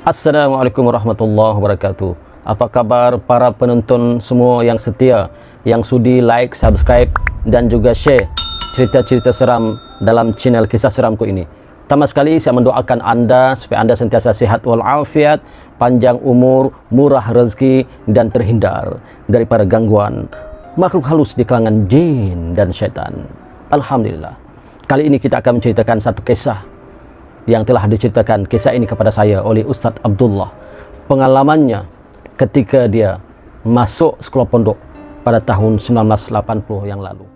Assalamualaikum warahmatullahi wabarakatuh. Apa kabar para penonton semua yang setia, yang sudi like, subscribe dan juga share cerita-cerita seram dalam channel Kisah Seramku ini. Pertama sekali saya mendoakan anda supaya anda sentiasa sehat walafiat, panjang umur, murah rezeki dan terhindar daripada gangguan makhluk halus di kalangan jin dan syaitan. Alhamdulillah. Kali ini kita akan menceritakan satu kisah yang telah diceritakan kisah ini kepada saya oleh Ustadz Abdullah. Pengalamannya ketika dia masuk sekolah pondok pada tahun 1980 yang lalu.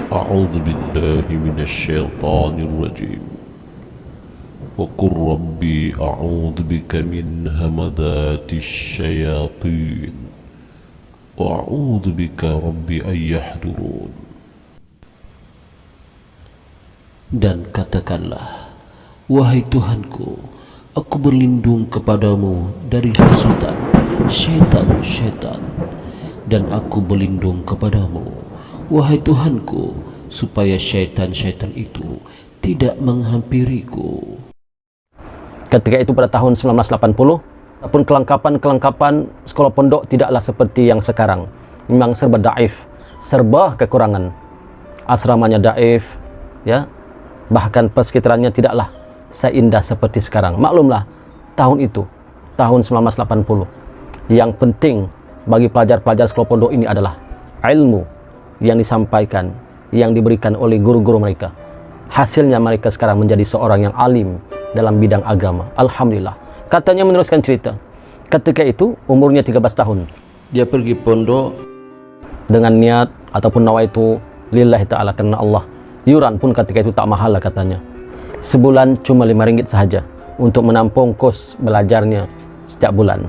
A'udzu billahi minasyaitonir rajim. Wa qur rabbi a'udzu bika min hamadatisy syayatin. Wa'udzu bika rabbi ayyahdurun. Dan katakanlah, wahai Tuhanku, aku berlindung kepadamu dari hasutan syaitan-syaitan, dan aku berlindung kepadamu, wahai Tuhanku, supaya syaitan-syaitan itu tidak menghampiriku. Ketika itu pada tahun 1980, ataupun kelengkapan sekolah pondok tidaklah seperti yang sekarang. Memang serba daif, serba kekurangan. Asramanya daif, ya. Bahkan persekitarannya tidaklah seindah seperti sekarang. Maklumlah, tahun itu, tahun 1980. Yang penting bagi pelajar-pelajar sekolah pondok ini adalah ilmu yang disampaikan, yang diberikan oleh guru-guru mereka. Hasilnya mereka sekarang menjadi seorang yang alim dalam bidang agama. Alhamdulillah. Katanya meneruskan cerita, ketika itu umurnya 13 tahun. Dia pergi pondok dengan niat ataupun nawaitu lillahi ta'ala, karena Allah. Yuran pun ketika itu tak mahal lah katanya. Sebulan cuma RM5 sahaja untuk menampung kos belajarnya setiap bulan.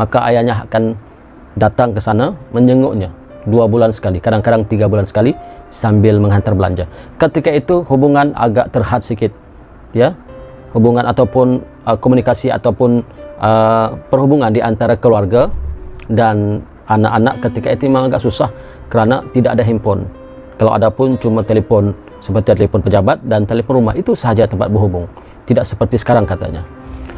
Maka ayahnya akan datang ke sana menjenguknya 2 bulan sekali, kadang-kadang 3 bulan sekali, sambil menghantar belanja. Ketika itu hubungan agak terhad sedikit, ya. Hubungan ataupun komunikasi ataupun perhubungan di antara keluarga dan anak-anak ketika itu memang agak susah kerana tidak ada handphone. Kalau ada pun cuma telepon seperti telepon pejabat dan telepon rumah, itu sahaja tempat berhubung. Tidak seperti sekarang katanya.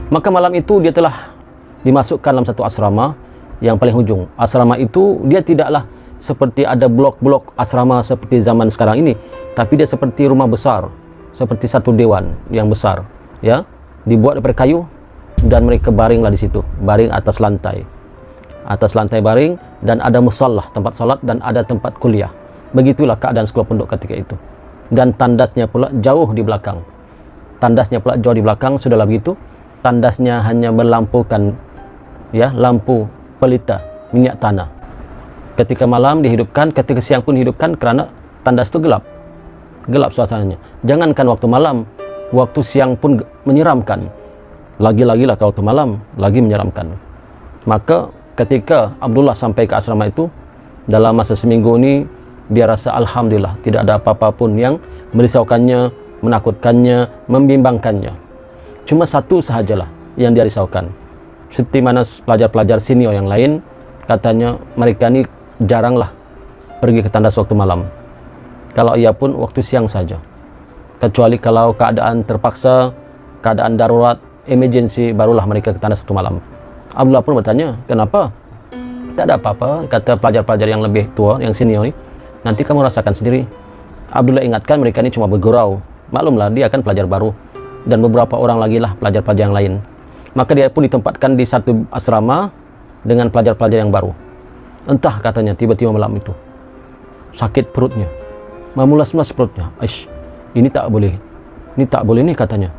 Maka malam itu dia telah dimasukkan dalam satu asrama yang paling hujung. Asrama itu dia tidaklah seperti ada blok-blok asrama seperti zaman sekarang ini, tapi dia seperti rumah besar, seperti satu dewan yang besar. Ya, dibuat daripada kayu dan mereka baringlah di situ, baring atas lantai baring, dan ada musallah, tempat salat, dan ada tempat kuliah. Begitulah keadaan sekolah pondok ketika itu. Dan tandasnya pula jauh di belakang. Sudahlah begitu, tandasnya hanya berlampukan, ya, lampu pelita minyak tanah. Ketika malam dihidupkan, ketika siang pun dihidupkan, kerana tandas itu gelap suasananya. Jangankan waktu malam, waktu siang pun menyeramkan. Lagi-lagilah kalau waktu malam, lagi menyeramkan. Maka ketika Abdullah sampai ke asrama itu, dalam masa seminggu ini, dia rasa alhamdulillah tidak ada apa-apa pun yang merisaukannya, menakutkannya, membimbangkannya. Cuma satu sahajalah yang dia risaukan. Seperti mana pelajar-pelajar senior yang lain, katanya mereka ini jaranglah pergi ke tandas waktu malam. Kalau ia pun waktu siang saja. Kecuali kalau keadaan terpaksa, keadaan darurat, emergency, barulah mereka ke tandas waktu malam. Abdullah pun bertanya, kenapa? Tak ada apa-apa, kata pelajar-pelajar yang lebih tua, yang senior ni. Nanti kamu rasakan sendiri. Abdullah ingatkan mereka ni cuma bergurau. Maklumlah, dia kan pelajar baru. Dan beberapa orang lagi lah pelajar-pelajar yang lain. Maka dia pun ditempatkan di satu asrama dengan pelajar-pelajar yang baru. Entah katanya, tiba-tiba malam itu sakit perutnya, memulas-mulas perutnya. Aish, ini tak boleh ni katanya.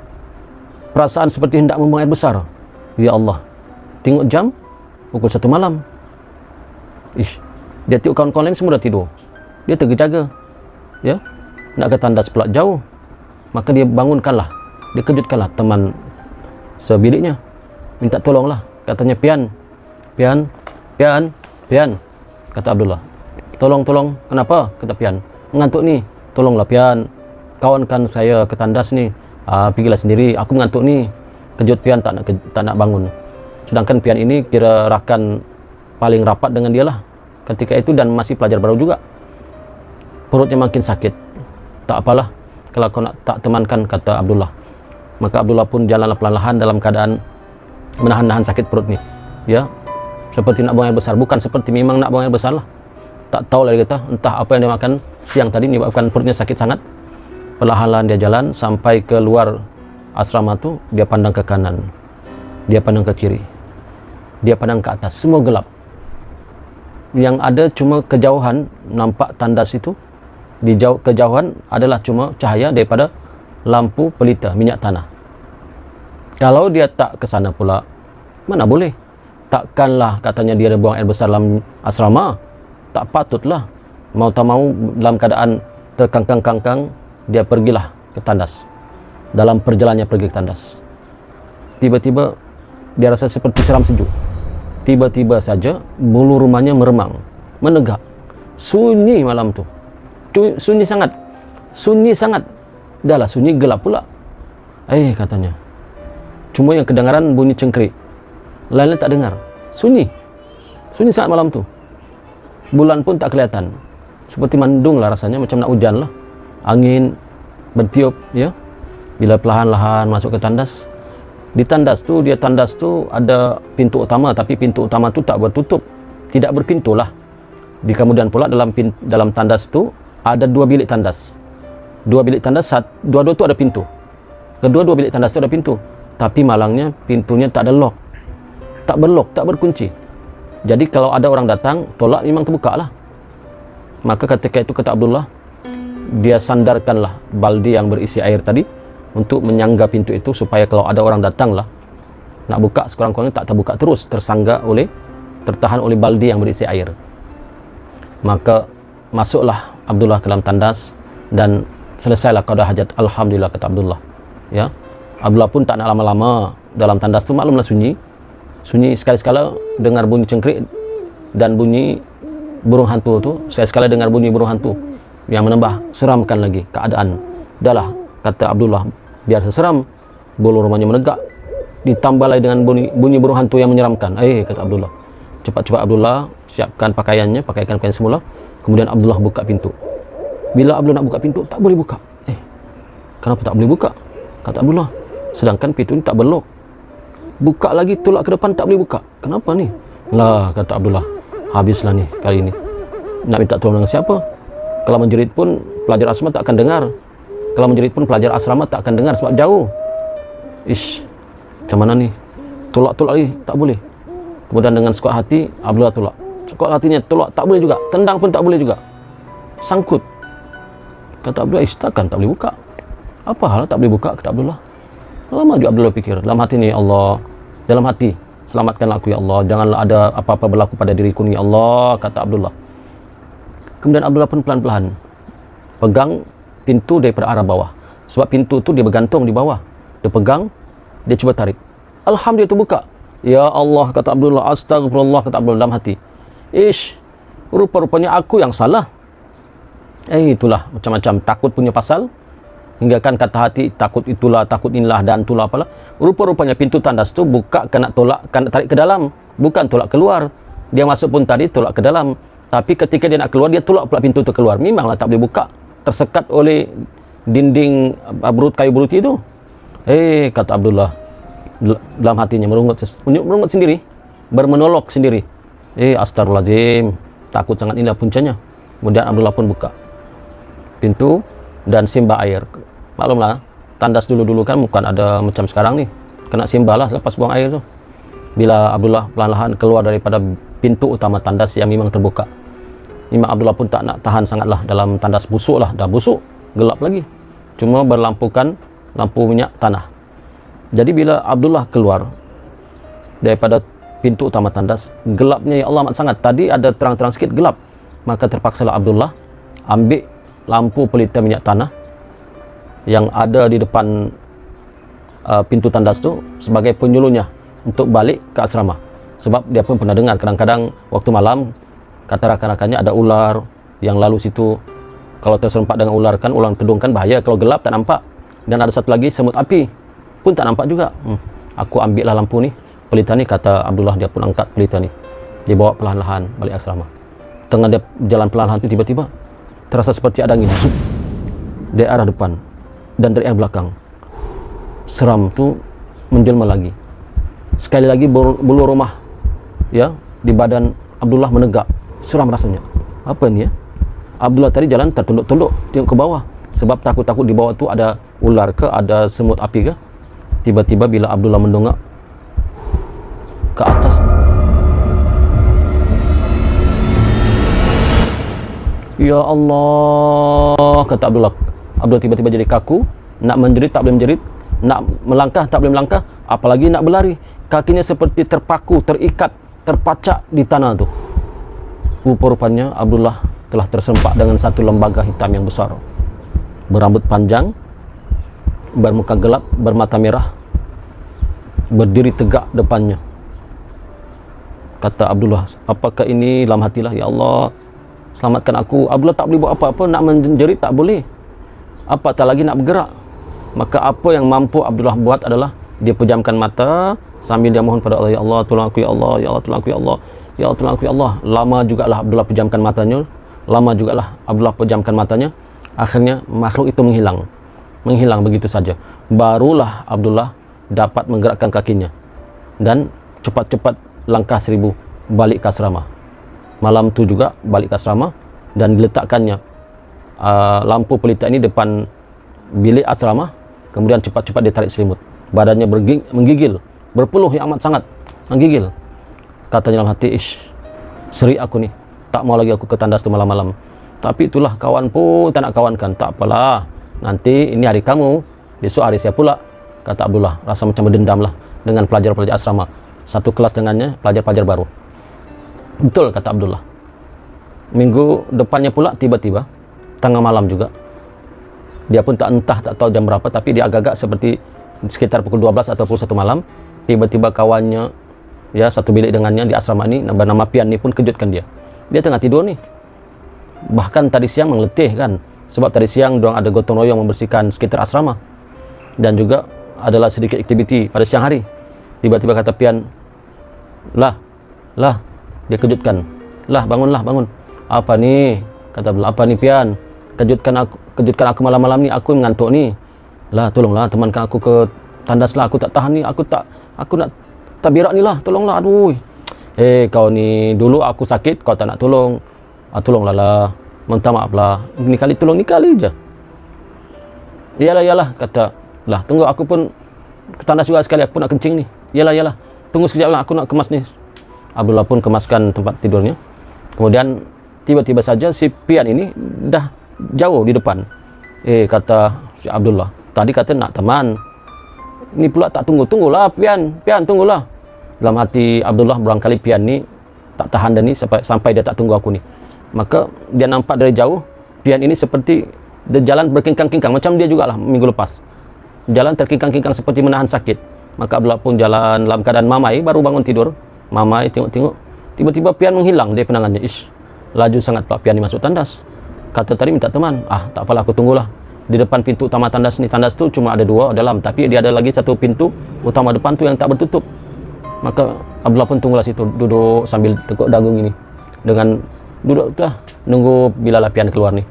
Perasaan seperti hendak membuang air besar. Ya Allah, tengok jam pukul 1 malam. Ish, dia tengok kawan-kawan lain semua dah tidur, dia terjaga, ya, nak ke tandas pula jauh. Maka dia bangunkanlah, dia kejutkanlah teman sebiliknya, minta tolonglah. Katanya, Pian, kata Abdullah. Tolong, kenapa? Kata Pian. Mengantuk ni. Tolonglah Pian, kawankan saya ke tandas ni. Pergilah sendiri, aku mengantuk ni. Kejut Pian tak nak bangun. Sedangkan Pian ini kira rakan paling rapat dengan dia lah ketika itu, dan masih pelajar baru juga. Perutnya makin sakit. Tak apalah, kalau kau nak tak temankan, kata Abdullah. Maka Abdullah pun jalanlah perlahan dalam keadaan menahan-nahan sakit perut ni, ya, seperti nak buang air besar. Bukan seperti, memang nak buang air besar lah. Tak tahu lah dia kata, entah apa yang dia makan siang tadi menyebabkan perutnya sakit sangat. Perlahan-lahan dia jalan sampai ke luar asrama tu. Dia pandang ke kanan, dia pandang ke kiri, dia pandang ke atas, semua gelap. Yang ada cuma kejauhan nampak tandas itu. Di kejauhan adalah cuma cahaya daripada lampu pelita minyak tanah. Kalau dia tak ke sana pula, mana boleh? Takkanlah katanya dia ada buang air besar dalam asrama. Tak patutlah. Mau tak mau dalam keadaan terkangkang-kangkang, dia pergilah ke tandas. Dalam perjalanannya pergi ke tandas, tiba-tiba dia rasa seperti seram sejuk. Tiba-tiba saja bulu rumahnya meremang, menegak. Sunyi malam tu. Sunyi sangat. Sunyi sangat. Dah lah sunyi, gelap pula. Katanya. Cuma yang kedengaran bunyi cengkerik. Lain-lain tak dengar. Sunyi. Sunyi sangat malam tu. Bulan pun tak kelihatan. Seperti mendung lah rasanya, macam nak hujan lah. Angin bertiup, ya. Bila perlahan-lahan masuk ke tandas. Di tandas tu ada pintu utama, tapi pintu utama tu tak bertutup, tidak berpintu lah. Di kemudian pula dalam tandas tu ada 2 bilik tandas. 2 bilik tandas, dua-dua tu ada pintu. Kedua-dua bilik tandas tu ada pintu, tapi malangnya pintunya tak ada lock, tak berlock, tak berkunci. Jadi kalau ada orang datang, tolak memang terbuka lah. Maka ketika itu kata Abdullah, dia sandarkanlah baldi yang berisi air tadi untuk menyangga pintu itu, supaya kalau ada orang datang lah nak buka, sekurang-kurangnya tak terbuka terus, tertahan oleh baldi yang berisi air. Maka masuklah Abdullah ke dalam tandas dan selesailah qada hajat. Alhamdulillah, kata Abdullah, ya. Abdullah pun tak nak lama-lama dalam tandas tu. Maklumlah sunyi, sekali-sekala dengar bunyi cengkerik dan bunyi burung hantu tu. Sekali-sekala dengar bunyi burung hantu yang menambah seramkan lagi keadaan. Dahlah, kata Abdullah, biar seseram, bulu rumahnya menegak, ditambah lagi dengan bunyi burung hantu yang menyeramkan. Kata Abdullah. Cepat-cepat Abdullah siapkan pakaiannya, pakaian semula. Kemudian Abdullah buka pintu. Bila Abdullah nak buka pintu, tak boleh buka. Kenapa tak boleh buka? Kata Abdullah, sedangkan pintu ni tak berlock. Buka lagi, tolak ke depan, tak boleh buka. Kenapa ni? Lah, kata Abdullah, habislah ni kali ini. Nak minta tolong dengan siapa? Kalau menjerit pun pelajar asrama tak akan dengar. Kalau menjerit pun pelajar asrama tak akan dengar sebab jauh. Macam mana ni? Tolak lagi, tak boleh. Kemudian dengan sekuat hati, Abdullah tolak. Sekuat hatinya tolak, tak boleh juga. Tendang pun tak boleh juga. Sangkut. Kata Abdullah, takkan tak boleh buka. Apa hal tak boleh buka, kata Abdullah. Lama juga Abdullah fikir. Dalam hati ni, Allah. Dalam hati, selamatkanlah aku ya Allah. Janganlah ada apa-apa berlaku pada diriku ni ya Allah, kata Abdullah. Kemudian Abdullah pun pelan-pelan pegang pintu daripada arah bawah. Sebab pintu tu dia bergantung di bawah. Dia pegang, dia cuba tarik. Alhamdulillah terbuka. Ya Allah, kata Abdullah. Astagfirullah, kata Abdullah dalam hati. Rupa-rupanya aku yang salah. Itulah macam-macam takut punya pasal. Hingga kan kata hati, takut itulah, takut inilah dan itulah apalah. Rupa-rupanya pintu tandas tu buka kena tolak, kena tarik ke dalam. Bukan tolak keluar. Dia masuk pun tadi tolak ke dalam. Tapi ketika dia nak keluar, dia tolak pula pintu tu keluar. Memanglah tak boleh buka. Tersekat oleh dinding kayu beruti itu. Kata Abdullah dalam hatinya merungut sendiri, bermonolog sendiri. Astagfirullahaladzim, takut sangat, inilah puncanya. Kemudian Abdullah pun buka pintu dan simbah air. Maklumlah, tandas dulu-dulu kan bukan ada macam sekarang nih, kena simbah lah lepas buang air tu. Bila Abdullah perlahan-lahan keluar daripada pintu utama tandas yang memang terbuka, Imam Abdullah pun tak nak tahan sangatlah dalam tandas. Busuk lah, dah busuk, gelap lagi, cuma berlampukan lampu minyak tanah. Jadi bila Abdullah keluar daripada pintu utama tandas, gelapnya ya Allah amat sangat. Tadi ada terang-terang sikit gelap, maka terpaksalah Abdullah ambil lampu pelita minyak tanah yang ada di depan pintu tandas tu sebagai penyuluhnya untuk balik ke asrama. Sebab dia pun pernah dengar kadang-kadang waktu malam kata rakan-rakannya ada ular yang lalu situ. Kalau terserempak dengan ular kan, ular kedung kan bahaya, kalau gelap tak nampak. Dan ada satu lagi semut api pun tak nampak juga. Aku ambil lah lampu ni, pelita ni, kata Abdullah. Dia pun angkat pelita ni, dia bawa perlahan-lahan balik asrama. Tengah dia jalan perlahan tu, tiba-tiba terasa seperti ada angin di arah depan. dan dari arah belakang. Seram tu menjelma lagi. Sekali lagi bulu rumah ya di badan Abdullah menegak. Seram rasanya. Apa ni ya? Abdullah tadi jalan tertunduk-tunduk tengok ke bawah sebab takut-takut di bawah tu ada ular ke, ada semut api ke. Tiba-tiba bila Abdullah mendongak ke atas, ya Allah, kata Abdullah. Abdullah tiba-tiba jadi kaku, nak menjerit tak boleh menjerit, nak melangkah tak boleh melangkah, apalagi nak berlari. Kakinya seperti terpaku, terikat, terpacak di tanah tu. Rupa-rupanya Abdullah telah tersempak dengan satu lembaga hitam yang besar, berambut panjang, bermuka gelap, bermata merah, berdiri tegak depannya. Kata Abdullah, apakah ini? Dalam hatilah, ya Allah, selamatkan aku. Abdullah tak boleh buat apa-apa, nak menjerit tak boleh, apatah lagi nak bergerak. Maka apa yang mampu Abdullah buat adalah dia pejamkan mata sambil dia mohon pada Allah, ya Allah tolong aku, ya Allah, ya Allah tolong aku, ya Allah, ya Allah tolong aku, ya Allah. Lama jugalah Abdullah pejamkan matanya, lama jugalah Abdullah pejamkan matanya. Akhirnya makhluk itu menghilang begitu saja. Barulah Abdullah dapat menggerakkan kakinya dan cepat-cepat langkah 1000 balik ke asrama. Malam tu juga balik ke asrama dan diletakkannya lampu pelita ini depan bilik asrama. Kemudian cepat-cepat dia tarik selimut. Badannya menggigil, berpeluh yang amat sangat menggigil. Katanya dalam hati, ish, seri aku nih, tak mau lagi aku ke tandas tu malam-malam. Tapi itulah, kawan pun tak nak kawankan. Tak apalah, nanti ini hari kamu, besok hari saya pula, kata Abdullah. Rasa macam berdendam lah dengan pelajar-pelajar asrama, satu kelas dengannya, pelajar-pelajar baru. Betul kata Abdullah. Minggu depannya pula tiba-tiba tengah malam juga, dia pun tak tahu jam berapa, tapi dia agak-agak seperti sekitar pukul 12 atau pukul 1 malam, tiba-tiba kawannya ya satu bilik dengannya di asrama ini bernama Pian ni pun kejutkan dia. Dia tengah tidur nih, bahkan tadi siang mengeletih kan, sebab tadi siang dorang ada gotong royong membersihkan sekitar asrama dan juga adalah sedikit aktiviti pada siang hari. Tiba-tiba kata Pian, lah, dia kejutkan, lah bangunlah, bangun. Apa nih? Kata Abdullah, apa nih Pian? Kejutkan aku malam-malam ni, aku mengantuk nih. Lah tolonglah temankan aku ke tandas lah, aku tak tahan nih, aku nak tak berak ni lah, tolonglah, aduh. Kau ni dulu aku sakit, kau tak nak tolong. Tolonglah lah, minta maaf lah, ni kali tolong, ni kali je. Yalah, kata, lah tunggu aku pun ke tandas juga sekali, aku pun nak kencing nih. Yalah, tunggu sekejap lah, aku nak kemas nih. Abdullah pun kemaskan tempat tidurnya. Kemudian tiba-tiba saja si Pian ini dah jauh di depan. Kata si Abdullah, tadi kata nak teman, ini pula tak tunggulah Pian, tunggulah. Dalam hati Abdullah, barangkali Pian ni tak tahan dah ni sampai dia tak tunggu aku ni. Maka dia nampak dari jauh Pian ini seperti dia jalan berkingkang-kingkang, macam dia jugalah minggu lepas, jalan terkingkang-kingkang seperti menahan sakit. Maka Abdullah pun jalan dalam keadaan mamai, baru bangun tidur, mamai tengok-tengok, tiba-tiba Pian menghilang dari pandangannya. Ish, laju sangat Pak Pian ni masuk tandas. Kata tadi minta teman, tak apalah, aku tunggulah di depan pintu utama tandas ni. Tandas tu cuma ada 2 dalam, tapi dia ada lagi satu pintu utama depan tu yang tak bertutup. Maka Abdullah pun tunggulah situ, duduk sambil tekuk dagu ini, dengan duduk dah nunggu bila Pian keluar ni.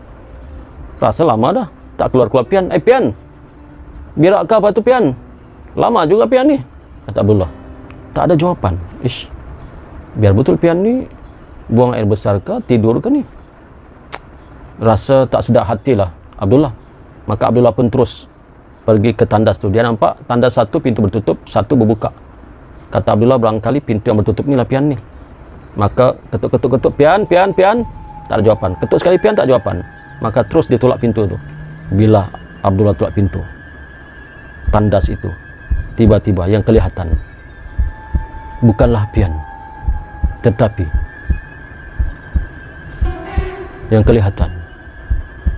Rasa lama dah tak keluar Pian. Pian, birak ke apa tu Pian? Lama juga Pian ni, kata Abdullah. Tak ada jawapan. Ish, biar betul Pian ni buang air besar ke, tidur ke ni? Rasa tak sedap hatilah Abdullah. Maka Abdullah pun terus pergi ke tandas tu. Dia nampak tandas satu pintu bertutup, satu berbuka. Kata Abdullah, barangkali pintu yang bertutup ni lah Pian ni. Maka ketuk, Pian, tak ada jawapan. Ketuk sekali Pian, tak ada jawapan. Maka terus dia tolak pintu tu. Bila Abdullah tolak pintu tandas itu, tiba-tiba yang kelihatan bukanlah Pian, tetapi yang kelihatan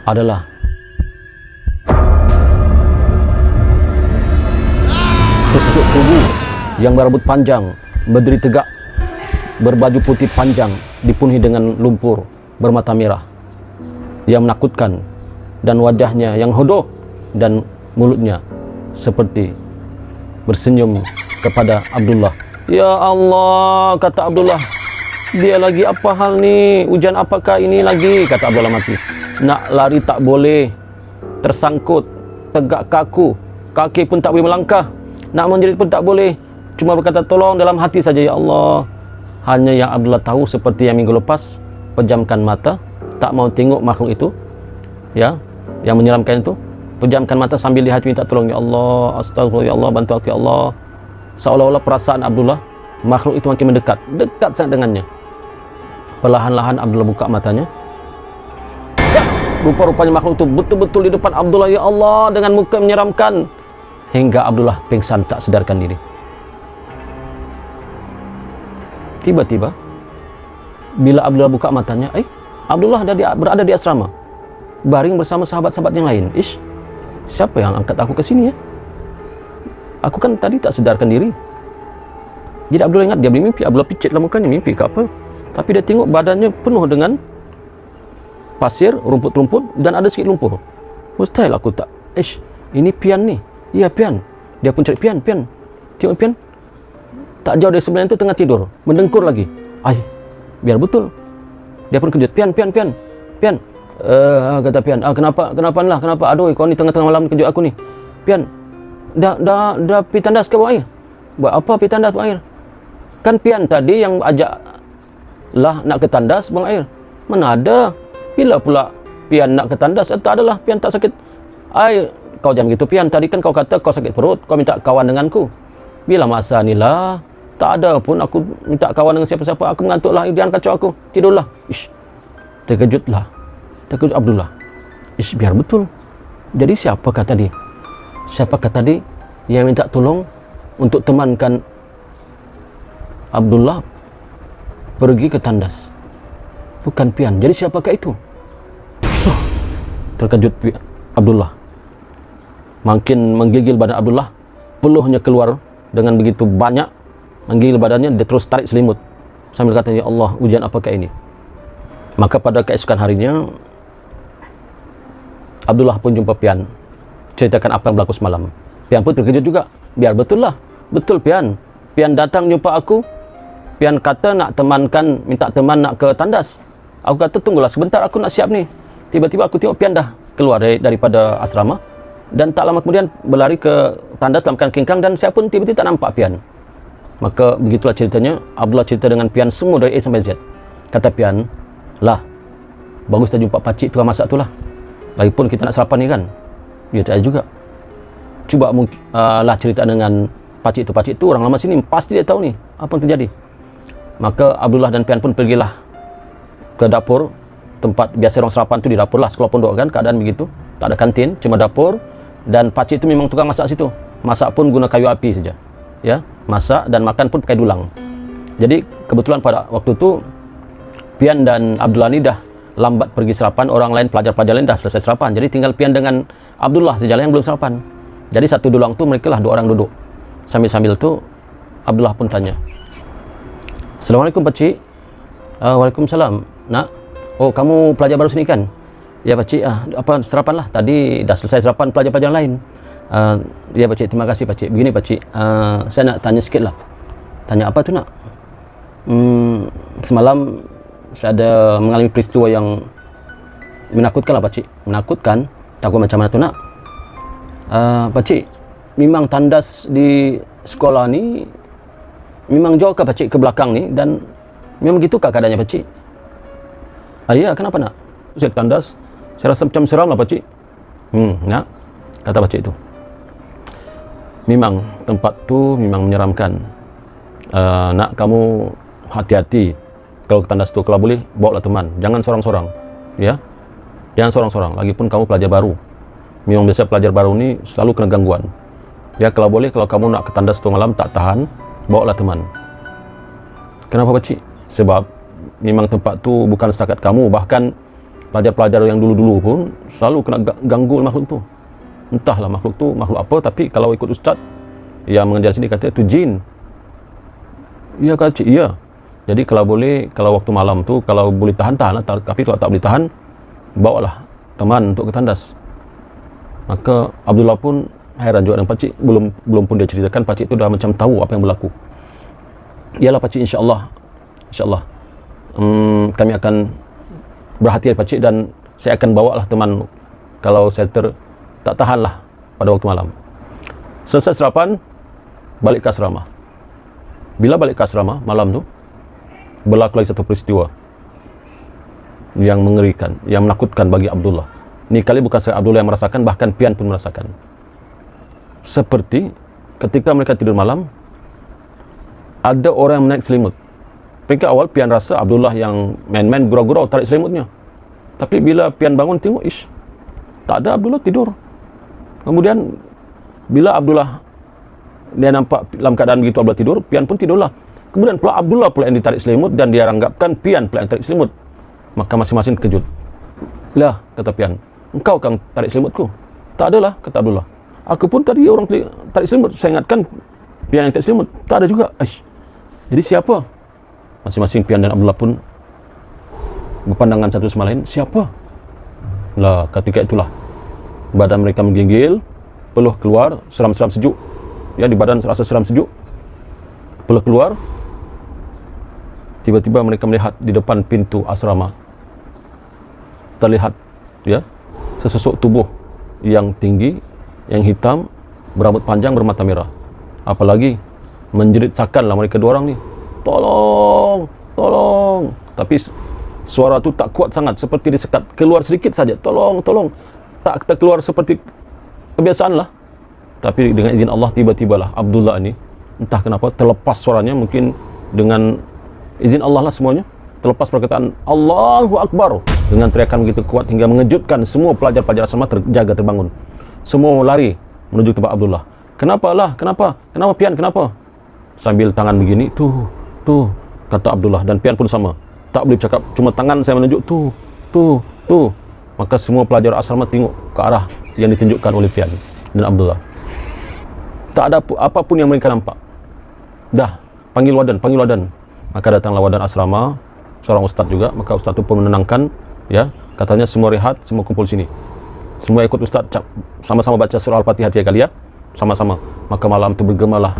adalah sesosok tubuh yang berambut panjang, berdiri tegak, berbaju putih panjang, dipenuhi dengan lumpur, bermata merah, yang menakutkan, dan wajahnya yang hodoh, dan mulutnya seperti bersenyum kepada Abdullah. Ya Allah, kata Abdullah, dia lagi apa hal ni? Ujian apakah ini lagi? Kata Abdullah mati. Nak lari tak boleh, tersangkut, tegak kaku, kaki pun tak boleh melangkah, nak menjerit pun tak boleh, cuma berkata tolong dalam hati saja, ya Allah. Hanya yang Abdullah tahu seperti yang minggu lepas, pejamkan mata, tak mau tengok makhluk itu, ya, yang menyeramkan itu. Pejamkan mata sambil lihat minta tolong, ya Allah, astagfirullah, ya Allah, bantu aku ya Allah. Seolah-olah perasaan Abdullah, makhluk itu makin mendekat, dekat sangat dengannya. Perlahan-lahan Abdullah buka matanya. Rupa-rupanya makhluk itu betul-betul di depan Abdullah, ya Allah, dengan muka menyeramkan, hingga Abdullah pingsan tak sedarkan diri. Tiba-tiba bila Abdullah buka matanya, Abdullah berada di asrama, baring bersama sahabat-sahabat yang lain. Siapa yang angkat aku ke sini ya? Aku kan tadi tak sedarkan diri. Jadi Abdullah ingat dia bermimpi. Abdullah picitlah mukanya, mimpi ke apa? Tapi dia tengok badannya penuh dengan pasir, rumput-rumput, dan ada sikit lumpur. Mustahil aku tak. Ini pian ni. Ya, pian. Dia pun cari pian. Tengok pian. Tak jauh dari sebelah itu tengah tidur, mendengkur lagi. Biar betul. Dia pun kejut. Pian. Kata pian. Kenapa? Aduh, kau ni tengah-tengah malam kejut aku ni. Pian, dah pergi tandas ke bawah air? Buat apa pergi tandas bawah air? Kan pian tadi yang ajak lah nak ke tandas buang air. Mana ada? Bila pula pian nak ke tandas? Tak adalah, pian tak sakit. Kau jangan gitu pian. Tadi kan kau kata kau sakit perut, kau minta kawan denganku. Bila masa ni lah, tak ada pun aku minta kawan dengan siapa-siapa. Aku mengantuklah, jangan kacau aku, tidurlah. Terkejut Abdullah. Biar betul. Jadi siapakah tadi yang minta tolong untuk temankan Abdullah pergi ke tandas? Bukan pian. Jadi siapakah itu? Terkejut Abdullah. Makin menggigil badan Abdullah, peluhnya keluar dengan begitu banyak, menggigil badannya. Dia terus tarik selimut sambil kata, ya Allah, ujian apakah ini? Maka pada keesokan harinya Abdullah pun jumpa pian, ceritakan apa yang berlaku semalam. Pian pun terkejut juga. Biar betul lah, betul pian datang jumpa aku. Pian kata nak temankan, minta teman nak ke tandas. Aku kata tunggulah sebentar, aku nak siap ni. Tiba-tiba aku tengok pian dah keluar daripada asrama, dan tak lama kemudian berlari ke tandas dalam keadaan kingkang, dan saya pun tiba-tiba tak nampak pian. Maka begitulah ceritanya. Abdullah cerita dengan pian semua dari A sampai Z. Kata pian, lah, bagus dah jumpa pakcik tukang masak tu lah. Lagipun kita nak sarapan ni kan. Ya, tak ada juga. Cuba lah cerita dengan pakcik tu orang lama sini, pasti dia tahu ni apa yang terjadi. Maka Abdullah dan pian pun pergilah ke dapur, tempat biasa orang sarapan tu di dapur lah, sekolah pondok kan, keadaan begitu. Tak ada kantin, cuma dapur. Dan pakcik itu memang tukang masak situ. Masak pun guna kayu api saja. Ya, masak dan makan pun pakai dulang. Jadi kebetulan pada waktu tu pian dan Abdullah ni dah lambat pergi sarapan. Orang lain, pelajar-pelajar lain dah selesai sarapan. Jadi tinggal pian dengan Abdullah saja yang belum sarapan. Jadi satu dulang tu mereka lah 2 orang duduk. Sambil-sambil tu Abdullah pun tanya, Assalamualaikum pakcik. Waalaikumsalam. Nak? Oh, kamu pelajar baru sini kan? Ya pakcik, apa sarapan lah. Tadi dah selesai sarapan pelajar-pelajar lain. Ya pakcik, terima kasih pakcik. Begini pakcik, saya nak tanya sikit lah. Tanya apa tu nak? Semalam saya ada mengalami peristiwa yang menakutkan lah pakcik. Menakutkan? Takut macam mana tu nak? Pakcik, memang tandas di sekolah ni memang jauh ke pakcik ke belakang ni, dan memang begitukah keadaannya pakcik? Ya, kenapa nak? Saya tandas, saya rasa macam seram lah pakcik. Nak? Kata pakcik tu, memang tempat tu memang menyeramkan. Nak, kamu hati-hati kalau ke tandas tu. Kalau boleh bawa lah teman, jangan sorang-sorang. Ya, jangan sorang-sorang. Lagipun kamu pelajar baru, memang biasa pelajar baru ni selalu kena gangguan. Ya, kalau boleh, kalau kamu nak ke tandas tu malam tak tahan, bawa lah teman. Kenapa pakcik? Sebab memang tempat tu bukan setakat kamu, bahkan pelajar-pelajar yang dulu-dulu pun selalu kena ganggu makhluk tu. Entahlah makhluk tu makhluk apa, tapi kalau ikut ustaz yang mengajar sini kata itu jin. Ya pakcik, iya. Jadi kalau boleh, kalau waktu malam tu kalau boleh tahan-tahan lah, tapi kalau tak boleh tahan, bawalah teman untuk ke tandas. Maka Abdullah pun heran juga dengan pakcik. Belum pun dia ceritakan, pakcik tu dah macam tahu apa yang berlaku. Iyalah pakcik, insya-Allah kami akan berhati-hati pakcik, dan saya akan bawa lah teman. Kalau saya tak tahan lah pada waktu malam. Selesai sarapan, balik ke asrama. Bila balik ke asrama malam tu, berlaku lagi satu peristiwa yang mengerikan, yang menakutkan bagi Abdullah. Ini kali bukan saya Abdullah yang merasakan, bahkan Pian pun merasakan. Seperti ketika mereka tidur malam, ada orang yang menaik selimut. Peringkat awal Pian rasa Abdullah yang main-main gurau-gurau tarik selimutnya. Tapi bila Pian bangun tengok, tak ada, Abdullah tidur. Kemudian bila Abdullah dia nampak dalam keadaan begitu Abdullah tidur, Pian pun tidurlah. Kemudian pula Abdullah pula yang ditarik selimut dan dia anggapkan Pian pula yang tarik selimut. Maka masing-masing terkejut. Lah, kata Pian, engkau kan tarik selimutku? Tak adalah, kata Abdullah. Aku pun tadi orang tarik selimut, saya ingatkan Pian yang tarik selimut. Tak ada juga. Jadi siapa? Masing-masing Pian dan Abdullah pun berpandangan satu sama lain, siapa? Lah, ketika itulah badan mereka menggigil, peluh keluar, seram-seram sejuk. Ya, di badan rasa seram sejuk, peluh keluar. Tiba-tiba mereka melihat di depan pintu asrama terlihat, ya, sesosok tubuh yang tinggi, yang hitam, berambut panjang, bermata merah. Apalagi menjerit-sakanlah mereka dua orang ni, tolong, tolong. Tapi suara tu tak kuat sangat, seperti disekat, keluar sedikit saja, tolong, tolong. Tak keluar seperti kebiasaan lah. Tapi dengan izin Allah, tiba-tibalah Abdullah ini, entah kenapa terlepas suaranya, mungkin dengan izin Allah lah semuanya, terlepas perkataan Allahu Akbar dengan teriakan begitu kuat hingga mengejutkan semua pelajar-pelajar asrama terjaga terbangun. Semua lari menuju tempat Abdullah. Kenapa lah? Kenapa? Kenapa Pian? Kenapa? Sambil tangan begini, tuh, kata Abdullah, dan Pian pun sama. Tak boleh bercakap, cuma tangan saya menunjuk, tuh. Maka semua pelajar asrama tengok ke arah yang ditunjukkan oleh Pian dan Abdullah. Tak ada apapun yang mereka nampak. Dah, panggil wadan. Maka datanglah wadan asrama, seorang ustaz juga. Maka ustaz itu pun menenangkan, ya, katanya semua rehat, semua kumpul sini. Semua ikut ustaz, sama-sama baca surah Al-Fatihah 3 kali, ya, sama-sama. Maka malam itu bergemalah.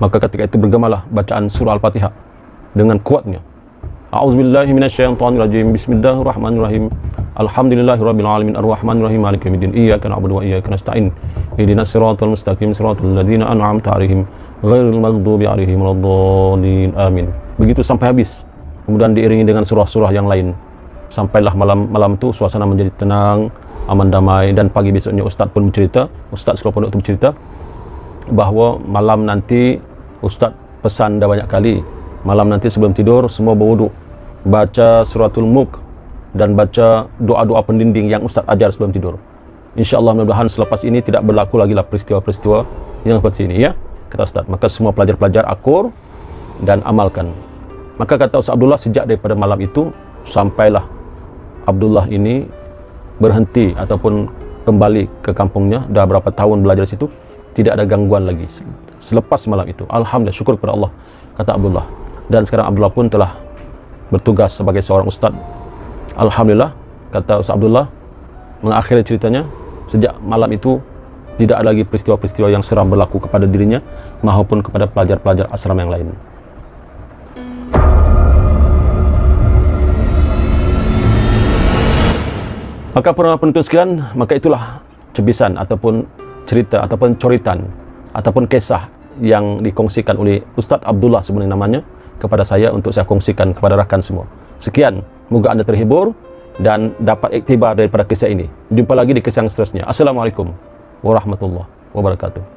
Maka ketika itu bergemalah bacaan surah Al-Fatihah dengan kuatnya. A'udzubillahi minasyaitonirrajim. Bismillahirrahmanirrahim. Alhamdulillahirabbil alamin arrahmanirrahim maliki yaumiddin iyyaka na'budu wa iyyaka nasta'in ihdinas siratal mustaqim siratal ladzina an'amta 'alaihim ghairil maghdubi 'alaihim waladdallin. Amin. Begitu sampai habis. Kemudian diiringi dengan surah-surah yang lain. Sampailah malam itu suasana menjadi tenang, aman damai, dan pagi besoknya ustaz pun bercerita, ustaz sekolah pondok itu bercerita bahawa malam nanti ustaz pesan dah banyak kali, malam nanti sebelum tidur semua berwuduk, baca suratul Mulk dan baca doa-doa pendinding yang ustaz ajar sebelum tidur. InsyaAllah mudah-mudahan selepas ini tidak berlaku lagi lah peristiwa-peristiwa yang seperti ini, ya, kata ustaz. Maka semua pelajar-pelajar akur dan amalkan. Maka kata Ustaz Abdullah, sejak daripada malam itu sampailah Abdullah ini berhenti ataupun kembali ke kampungnya. Dah berapa tahun belajar di situ, tidak ada gangguan lagi selepas malam itu. Alhamdulillah, syukur kepada Allah, kata Abdullah. Dan sekarang Abdullah pun telah bertugas sebagai seorang ustaz. Alhamdulillah, kata Ustaz Abdullah, mengakhiri ceritanya, sejak malam itu tidak ada lagi peristiwa-peristiwa yang seram berlaku kepada dirinya maupun kepada pelajar-pelajar asrama yang lain. Maka para penonton sekalian, maka itulah cebisan ataupun cerita ataupun coritan ataupun kisah yang dikongsikan oleh Ustaz Abdullah sebenarnya namanya kepada saya untuk saya kongsikan kepada rakan semua. Sekian, moga anda terhibur dan dapat iktibar daripada kisah ini. Jumpa lagi di kisah yang seterusnya. Assalamualaikum warahmatullahi wabarakatuh.